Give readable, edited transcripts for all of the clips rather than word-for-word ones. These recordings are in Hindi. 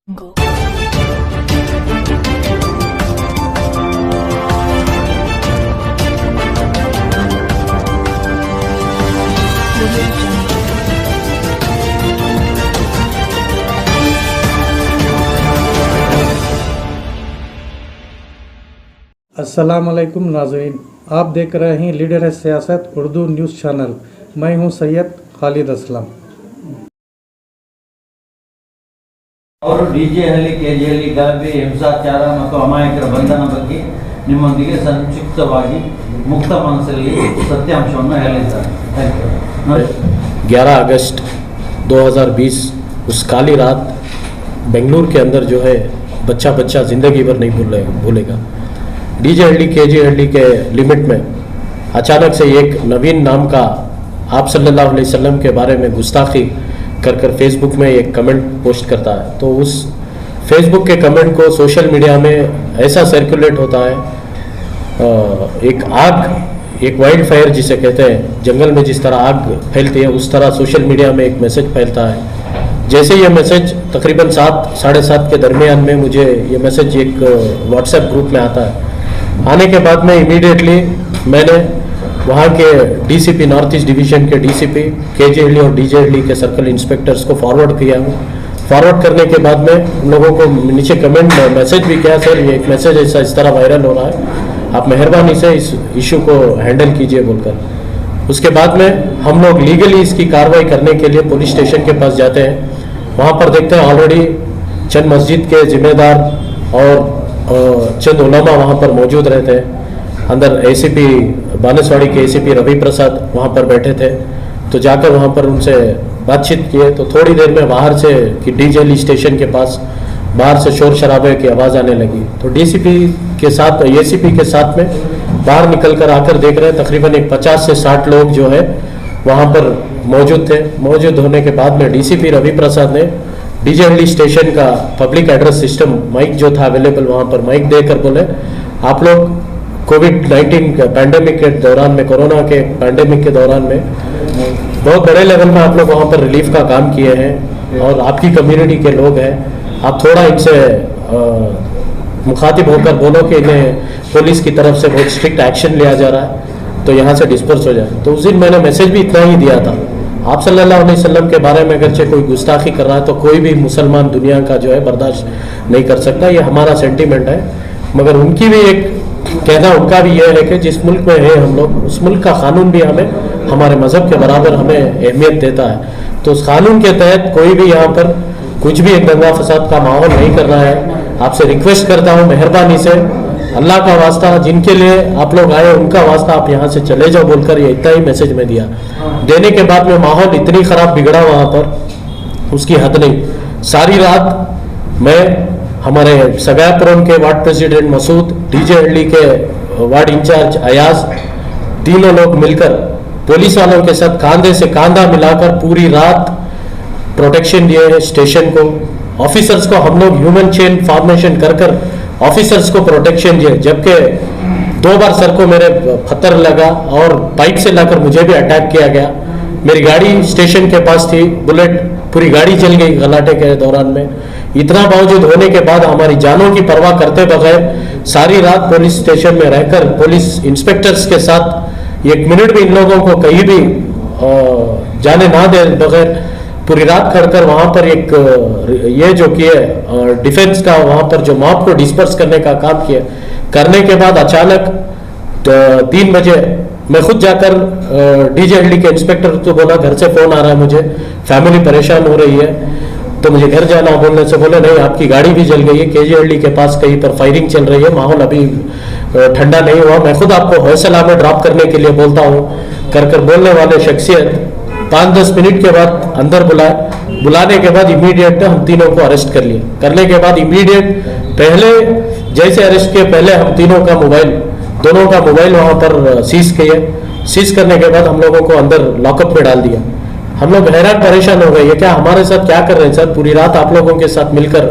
Go. अस्सलामुअलैकुम नाज़रीन, आप देख रहे हैं लीडर है सियासत उर्दू न्यूज़ चैनल। मैं हूं सैयद खालिद असलम। ಅವರು ಡಿಜೆಹಳ್ಳಿ ಕೆಜೆಹಳ್ಳಿ ಗಲಭೆ ಹಿಂಸಾಚಾರ ಮತ್ತು ಅಮಾಯಕರ ಬಂಧನ ಬಗ್ಗೆ ನಿಮ್ಮೊಂದಿಗೆ ಸಂಕ್ಷಿಪ್ತವಾಗಿ ಮುಕ್ತ ಮನಸ್ಸಲ್ಲಿ ಸತ್ಯಾಂಶವನ್ನು ಹೇಳಿದ್ದಾರೆ। 11 अगस्त 2020 उस काली रात बेंगलुरु के अंदर जो है बच्चा ज़िंदगी भर नहीं भूलेगा। डीजेहಳ್ಳಿ केजेहಳ್ಳಿ के लिमिट में अचानक से एक नवीन नाम का आप सल्लल्लाहु अलैहि वसल्लम के बारे में गुस्ताखी कर फेसबुक में एक कमेंट पोस्ट करता है। तो उस फेसबुक के कमेंट को सोशल मीडिया में ऐसा सर्कुलेट होता है, एक वाइल्ड फायर जिसे कहते हैं, जंगल में जिस तरह आग फैलती है उस तरह सोशल मीडिया में एक मैसेज फैलता है। जैसे ये मैसेज तकरीबन 7-7:30 के दरमियान में मुझे ये मैसेज एक व्हाट्सएप ग्रुप में आता है। आने के बाद में इमीडिएटली मैंने वहाँ के डीसीपी नॉर्थ ईस्ट डिवीज़न के डीसीपी केजेहಳ್ಳಿ और डीजेहಳ್ಳಿ के सर्कल इंस्पेक्टर्स को फॉरवर्ड किया हूँ। फॉरवर्ड करने के बाद में उन लोगों को नीचे कमेंट मैसेज भी किया, सर ये एक मैसेज ऐसा इस तरह वायरल हो रहा है, आप मेहरबानी से इस इशू को हैंडल कीजिए बोलकर। उसके बाद में हम लोग लीगली इसकी कार्रवाई करने के लिए पुलिस स्टेशन के पास जाते हैं। वहाँ पर देखते हैं ऑलरेडी चंद मस्जिद के जिम्मेदार और चंद उलमा वहाँ पर मौजूद रहते हैं। अंदर एसीपी बानेसवाड़ी के एसीपी रवि प्रसाद वहाँ पर बैठे थे। तो जाकर वहाँ पर उनसे बातचीत किए तो थोड़ी देर में बाहर से कि डीजेहಳ್ಳಿ स्टेशन के पास बाहर से शोर शराबे की आवाज़ आने लगी। तो डीसीपी के साथ एसीपी के साथ में बाहर निकल कर आकर देख रहे हैं तकरीबन 50 से 60 लोग जो है वहाँ पर मौजूद थे। मौजूद होने के बाद में डीसीपी रवि प्रसाद ने डीजेहಳ್ಳಿ स्टेशन का पब्लिक एड्रेस सिस्टम माइक जो था अवेलेबल वहाँ पर माइक देकर बोले, आप लोग कोविड-19 पैंडेमिक के दौरान में, कोरोना के पैंडेमिक के दौरान में बहुत बड़े लेवल में आप लोग वहाँ पर रिलीफ का काम किए हैं और आपकी कम्युनिटी के लोग हैं, आप थोड़ा इनसे मुखातिब होकर बोलो कि इन्हें पुलिस की तरफ से बहुत स्ट्रिक्ट एक्शन लिया जा रहा है तो यहाँ से डिस्पर्स हो जाए। तो उस दिन मैंने मैसेज भी इतना ही दिया था, आप सल्लल्लाहु अलैहि वसल्लम के बारे में अगरचे कोई गुस्ताखी कर रहा है तो कोई भी मुसलमान दुनिया का जो है बर्दाश्त नहीं कर सकता, ये हमारा सेंटीमेंट है। मगर उनकी भी एक कहना उनका भी यह है कि जिस मुल्क में है हम लोग, उस मुल्क का कानून भी हमें हमारे मज़हब के बराबर हमें अहमियत देता है। तो उस कानून के तहत कोई भी यहाँ पर कुछ भी एक दंगा फसाद का माहौल नहीं कर रहा है। आपसे रिक्वेस्ट करता हूँ मेहरबानी से, अल्लाह का वास्ता, जिनके लिए आप लोग आए उनका वास्ता आप यहाँ से चले जाओ बोलकर ये इतना ही मैसेज में दिया। देने के बाद में माहौल इतनी ख़राब बिगड़ा वहाँ पर, उसकी हद नहीं। सारी रात मैं, हमारे सगायापुरम के वार्ड प्रेसिडेंट मसूद, डीजेहಳ್ಳಿ के वार्ड इंचार्ज अयाज, तीनों लोग मिलकर पुलिस वालों के साथ कांधे से कांधा मिलाकर पूरी रात प्रोटेक्शन दिए है स्टेशन को। ऑफिसर्स को हम लोग ह्यूमन चेन फॉर्मेशन कर ऑफिसर्स को प्रोटेक्शन दिए, जबकि 2 बार सर को मेरे पत्थर लगा और पाइप से लाकर मुझे भी अटैक किया गया। मेरी गाड़ी स्टेशन के पास थी, बुलेट पूरी गाड़ी जल गई गलाटे के दौरान में। इतना बावजूद होने के बाद हमारी जानों की परवाह करते बगैर सारी रात पुलिस स्टेशन में रहकर पुलिस इंस्पेक्टर्स के साथ 1 मिनट भी इन लोगों को कहीं भी जाने ना दे बगैर पूरी रात खड़कर वहाँ पर एक ये जो किए डिफेंस का, वहाँ पर जो मॉब को डिस्पर्स करने का काम किया। करने के बाद अचानक 3 बजे मैं खुद जाकर डीजेहಳ್ಳಿ के इंस्पेक्टर को बोला, घर से फ़ोन आ रहा है मुझे, फैमिली परेशान हो रही है तो मुझे घर जाना। बोलने से बोले नहीं, आपकी गाड़ी भी जल गई है, केजेहಳ್ಳಿ के पास कहीं पर फायरिंग चल रही है, माहौल अभी ठंडा नहीं हुआ, मैं खुद आपको हौसला में ड्रॉप करने के लिए बोलता हूँ। कर बोलने वाले शख्सियत 5-10 मिनट के बाद अंदर बुलाने के बाद इमीडिएट हम तीनों को अरेस्ट कर लिए। करने के बाद इमीडिएट पहले जैसे अरेस्ट किए, पहले हम तीनों का मोबाइल, दोनों का मोबाइल वहाँ पर सीज किए। सीज करने के बाद हम लोगों को अंदर लॉकअप में डाल दिया। हम लोग हैरान परेशान हो गए, ये क्या हमारे साथ क्या कर रहे हैं सर, पूरी रात आप लोगों के साथ मिलकर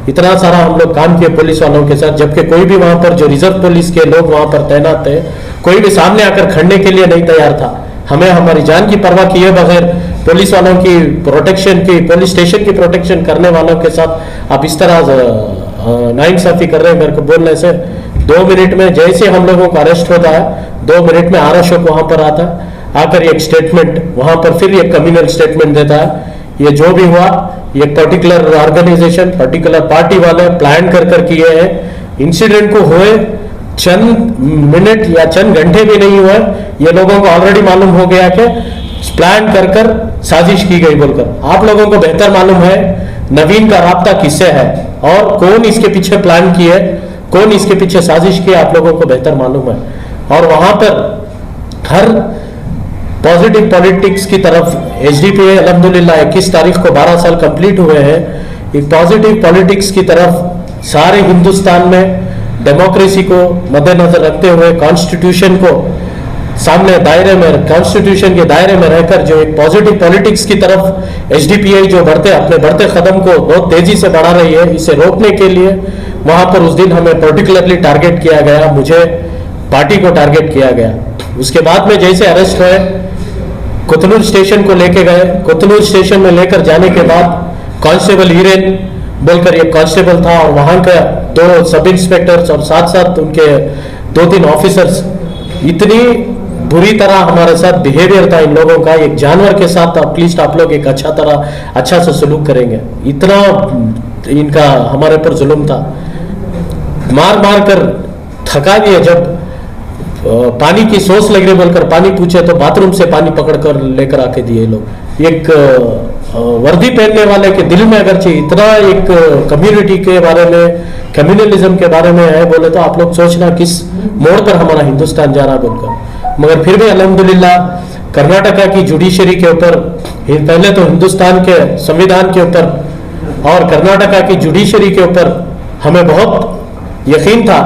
इतना सारा हम लोग काम किए पुलिस वालों के साथ, जबकि कोई भी वहाँ पर जो रिजर्व पुलिस के लोग वहाँ पर तैनात थे कोई भी सामने आकर खड़ने के लिए नहीं तैयार था। हमें हमारी जान की परवाह किए बगैर पुलिस वालों की प्रोटेक्शन की, पुलिस स्टेशन की प्रोटेक्शन करने वालों के साथ आप इस तरह नाइंसाफी कर रहे हैं करके बोलने से 2 मिनट में जैसे हम लोगों को अरेस्ट होता है 2 मिनट में आर अशोक वहां पर आता है, आकर एक स्टेटमेंट वहां पर फिर एक कम्युनल स्टेटमेंट देता है। ये जो भी हुआ ये पर्टिकुलर ऑर्गेनाइजेशन, पर्टिकुलर पार्टी वाले प्लान कर किए हैं। इंसिडेंट को हुए चंद मिनट या चंद घंटे भी नहीं हुए, ये लोगों को ऑलरेडी मालूम हो गया कि प्लान कर साजिश की गई बोलकर। आप लोगों को बेहतर मालूम है नवीन का राब्ता किससे है और कौन इसके पीछे प्लान किए, कौन इसके पीछे साजिश की, आप लोगों को बेहतर मालूम है। और वहां पर हर पॉजिटिव पॉलिटिक्स की तरफ एचडीपीआई अल्हम्दुलिल्लाह 21 तारीख को 12 साल कंप्लीट हुए हैं। एक पॉजिटिव पॉलिटिक्स की तरफ सारे हिंदुस्तान में डेमोक्रेसी को मद्देनजर रखते हुए कॉन्स्टिट्यूशन को सामने दायरे में, कॉन्स्टिट्यूशन के दायरे में रहकर जो एक पॉजिटिव पॉलिटिक्स की तरफ एचडीपीआई जो अपने बढ़ते कदम को बहुत तेजी से बढ़ा रही है, इसे रोकने के लिए वहां पर उस दिन हमें पर्टिकुलरली टारगेट किया गया, मुझे पार्टी को टारगेट किया गया। उसके बाद में जैसे अरेस्ट हुए कोतनूर स्टेशन को लेके गए, कोतनूर स्टेशन में लेकर जाने के बाद कांस्टेबल हीरेन बोलकर एक कांस्टेबल था और वहां का 2 सब इंस्पेक्टर्स और साथ साथ उनके 2-3 ऑफिसर्स, इतनी बुरी तरह हमारे साथ बिहेवियर था इन लोगों का। एक जानवर के साथ एटलीस्ट आप लोग एक अच्छा से सलूक करेंगे, इतना इनका हमारे पर जुल्म था। मार कर थका दिए। जब पानी की सोच लग रही बोलकर पानी पूछे तो बाथरूम से पानी पकड़ कर लेकर आके दिए लोग। एक वर्दी पहनने वाले के दिल में अगरचे इतना एक कम्युनिटी के बारे में, कम्युनलिज्म के बारे में है बोले तो आप लोग सोचना किस मोड़ पर हमारा हिंदुस्तान जा रहा बोलकर। मगर फिर भी अल्हम्दुलिल्लाह कर्नाटका की जुडिशरी के ऊपर, पहले तो हिंदुस्तान के संविधान के ऊपर और कर्नाटका की जुडिशरी के ऊपर हमें बहुत यकीन था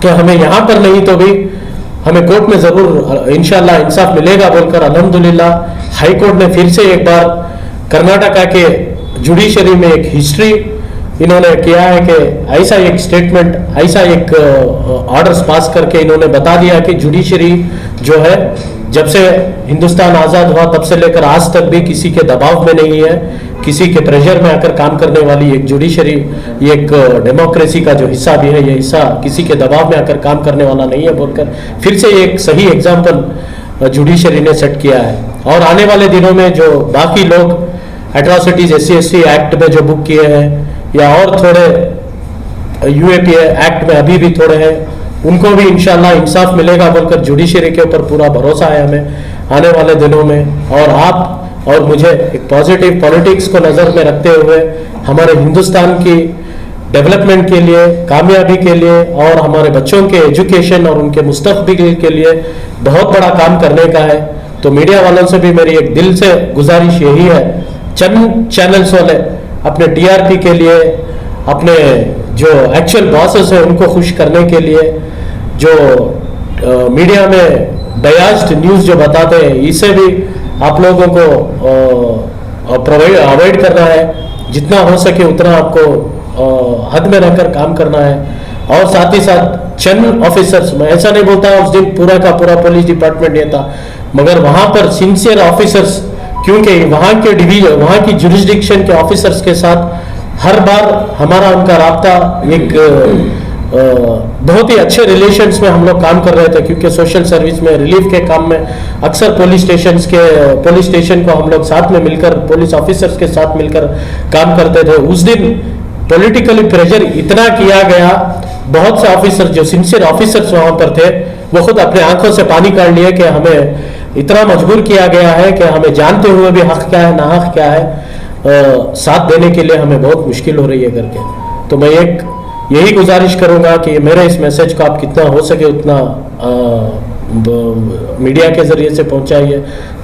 कि हमें यहाँ पर नहीं तो भी हमें कोर्ट में जरूर इंशाल्लाह इंसाफ मिलेगा बोलकर अल्हम्दुलिल्लाह हाई कोर्ट ने फिर से एक बार कर्नाटका के जुडिशरी में एक हिस्ट्री इन्होंने किया है कि ऐसा एक स्टेटमेंट, ऐसा एक ऑर्डर्स पास करके इन्होंने बता दिया कि जुडिशरी जो है जब से हिंदुस्तान आज़ाद हुआ तब से लेकर आज तक भी किसी के दबाव में नहीं है, किसी के प्रेशर में आकर काम करने वाली एक जुडिशरी, ये एक डेमोक्रेसी का जो हिस्सा भी है, ये हिस्सा किसी के दबाव में आकर काम करने वाला नहीं है बोलकर फिर से एक सही एग्जाम्पल जुडिशरी ने सेट किया है। और आने वाले दिनों में जो बाकी लोग एट्रॉसिटीज SC/ST एक्ट में जो बुक किए हैं या और थोड़े UAP एक्ट में अभी भी थोड़े हैं, उनको भी इंशाल्लाह इंसाफ मिलेगा बोलकर जुडिशरी के ऊपर पूरा भरोसा है हमें आने वाले दिनों में। और आप और मुझे एक पॉजिटिव पॉलिटिक्स को नज़र में रखते हुए हमारे हिंदुस्तान की डेवलपमेंट के लिए, कामयाबी के लिए और हमारे बच्चों के एजुकेशन और उनके मुस्तकबिल के लिए बहुत बड़ा काम करने का है। तो मीडिया वालों से भी मेरी एक दिल से गुजारिश यही है, चंद चैनल्स वाले अपने TRP के लिए, अपने जो एक्चुअल बॉसेस हैं उनको खुश करने के लिए जो मीडिया में बयास्ड न्यूज़ जो बताते हैं, इसे भी आप लोगों को अवॉइड करना है। जितना हो सके उतना आपको हद में रहकर काम करना है। और साथ ही साथ चंद ऑफिसर्स, मैं ऐसा नहीं बोलता उस दिन पूरा का पूरा पुलिस डिपार्टमेंट ये था, मगर वहां पर सिंसियर ऑफिसर्स, क्योंकि वहां के डिवीजन, वहां की जुरिस्डिक्शन के ऑफिसर्स के साथ हर बार हमारा उनका राब्ता एक बहुत ही अच्छे रिलेशंस में हम लोग काम कर रहे थे, क्योंकि सोशल सर्विस में, रिलीफ के काम में अक्सर पुलिस स्टेशन को हम लोग साथ में मिलकर, पुलिस ऑफिसर्स के साथ मिलकर काम करते थे। उस दिन पॉलिटिकली प्रेशर इतना किया गया, बहुत से ऑफिसर जो सिंसियर ऑफिसर्स वहां पर थे वो खुद अपने आंखों से पानी काट लिए कि हमें इतना मजबूर किया गया है कि हमें जानते हुए भी हक क्या है ना हक क्या है, साथ देने के लिए हमें बहुत मुश्किल हो रही है करके। तो मैं एक यही गुजारिश करूंगा कि मेरे इस मैसेज को आप कितना हो सके उतना मीडिया के जरिए से पहुंचाइए,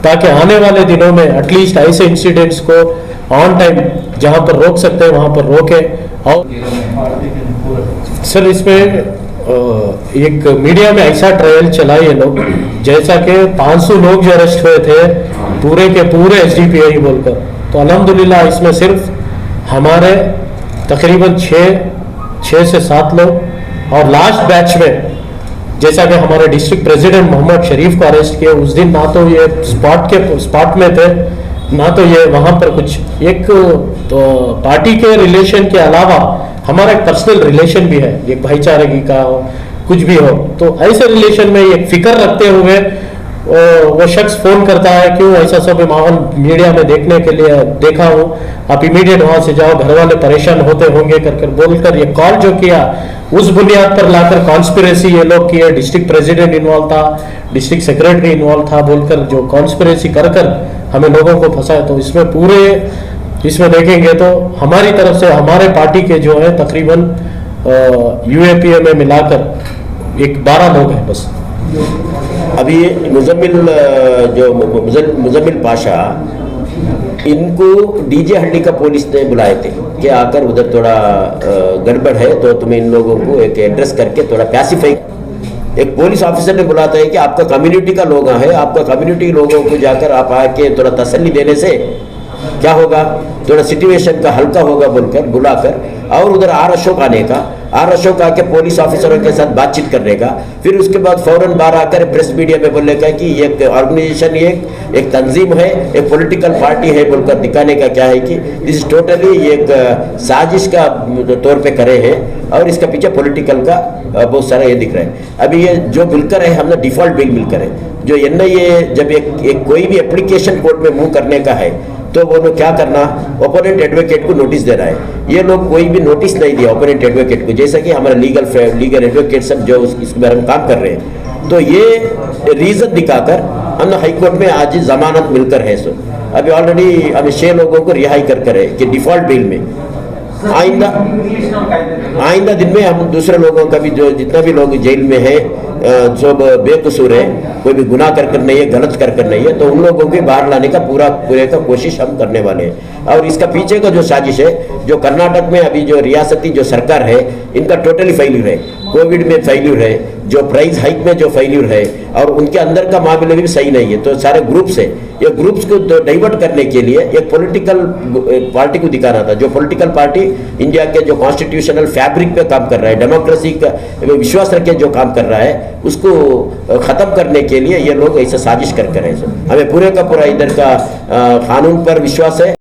ताकि आने वाले दिनों में एटलीस्ट ऐसे इंसिडेंट्स को ऑन टाइम जहां पर रोक सकते हैं वहां पर रोके। और सर इसमें एक मीडिया में ऐसा ट्रायल चला ये लोग, जैसा कि 500 लोग जो अरेस्ट हुए थे पूरे के पूरे SDPI बोलकर, तो अल्हम्दुलिल्लाह इसमें सिर्फ हमारे तकरीबन 6 से 7 लोग, और लास्ट बैच में जैसा कि हमारे डिस्ट्रिक्ट प्रेसिडेंट मोहम्मद शरीफ को अरेस्ट किया उस दिन, ना तो ये स्पॉट में थे ना तो ये वहां पर कुछ एक तो पार्टी के रिलेशन के अलावा हमारा एक पर्सनल रिलेशन भी है, एक भाईचारे की का हो, कुछ भी हो, तो ऐसे रिलेशन में एक फिक्र रखते हुए वो शख्स फोन करता है, क्यों ऐसा सब माहौल मीडिया में देखने के लिए देखा हूँ, आप इमीडिएट वहां से जाओ, घर वाले परेशान होते होंगे कर बोलकर ये कॉल जो किया, उस बुनियाद पर लाकर कॉन्स्पिरेसी ये लोग किए, डिस्ट्रिक्ट प्रेसिडेंट इन्वॉल्व था, डिस्ट्रिक्ट सेक्रेटरी इन्वॉल्व था बोलकर जो कॉन्स्पिरेसी कर हमें लोगों को फंसाए। तो इसमें देखेंगे तो हमारी तरफ से हमारे पार्टी के जो है तकरीबन यूएपीए में मिलाकर एक 12 लोग हैं बस। अभी मुजम्मिल पाशा इनको डीजे हंडी का पुलिस ने बुलाए थे कि आकर उधर थोड़ा गड़बड़ है तो तुम्हें इन लोगों को एक एड्रेस करके थोड़ा पैसिफाई। एक पुलिस ऑफिसर ने बुलाता है कि आपका कम्युनिटी का लोग है, आपका कम्युनिटी लोगों को जाकर आप आके थोड़ा तसल्ली देने से क्या होगा, थोड़ा सिचुएशन का हल्का होगा बोलकर बुलाकर, और उधर आर अशोक आने का, आर अशोक आके पुलिस ऑफिसरों के साथ बातचीत करने का, फिर उसके बाद फौरन बाहर आकर प्रेस मीडिया में बोलने का कि ये ऑर्गेनाइजेशन एक तंजीम है, एक पॉलिटिकल पार्टी है बोलकर दिखाने का क्या है कि दिस इज टोटली एक साजिश का तौर पे करे हैं और इसका पीछे पॉलिटिकल का बहुत सारा ये दिख रहा है। अभी ये जो मिलकर है हमने डिफॉल्ट बिल मिलकर है, जो एनआईए जब एक कोई भी एप्लीकेशन कोर्ट में मूव करने का है तो वो लोग क्या करना, ओपोनेंट एडवोकेट को नोटिस दे रहा है। ये लोग कोई भी नोटिस नहीं दिया ओपोनेंट एडवोकेट को, जैसा कि हमारा लीगल एडवोकेट सब जो इसके बारे में काम कर रहे हैं, तो ये रीजन दिखाकर हमने हाईकोर्ट में आज जमानत मिलकर है। सो अभी ऑलरेडी हमें 6 लोगों को रिहाई कर है कि डिफॉल्ट बिल में आइंदा दिन में हम दूसरे लोगों का भी जो जितना भी लोग जेल में है जो बेकसूर है, कोई भी गुनाह कर नहीं है, गलत कर नहीं है, तो उन लोगों को बाहर लाने का पूरे का कोशिश हम करने वाले हैं। और इसका पीछे का जो साजिश है, जो कर्नाटक में अभी जो रियासती जो सरकार है इनका टोटली फेल्यूर है, कोविड में फेल्यूर है, जो प्राइस हाइक में जो फेल्यूर है, और उनके अंदर का मामले भी सही नहीं है। तो सारे ग्रुप्स है, ये ग्रुप्स को डाइवर्ट करने के लिए एक पॉलिटिकल पार्टी को दिखाना था, जो पॉलिटिकल पार्टी इंडिया के जो कॉन्स्टिट्यूशनल फैब्रिक पे काम कर रहा है, डेमोक्रेसी का विश्वास रख के जो काम कर रहा है, उसको खत्म करने के लिए ये लोग ऐसा साजिश कर रहे हैं। हमें पूरे का पूरा इधर का कानून पर विश्वास है।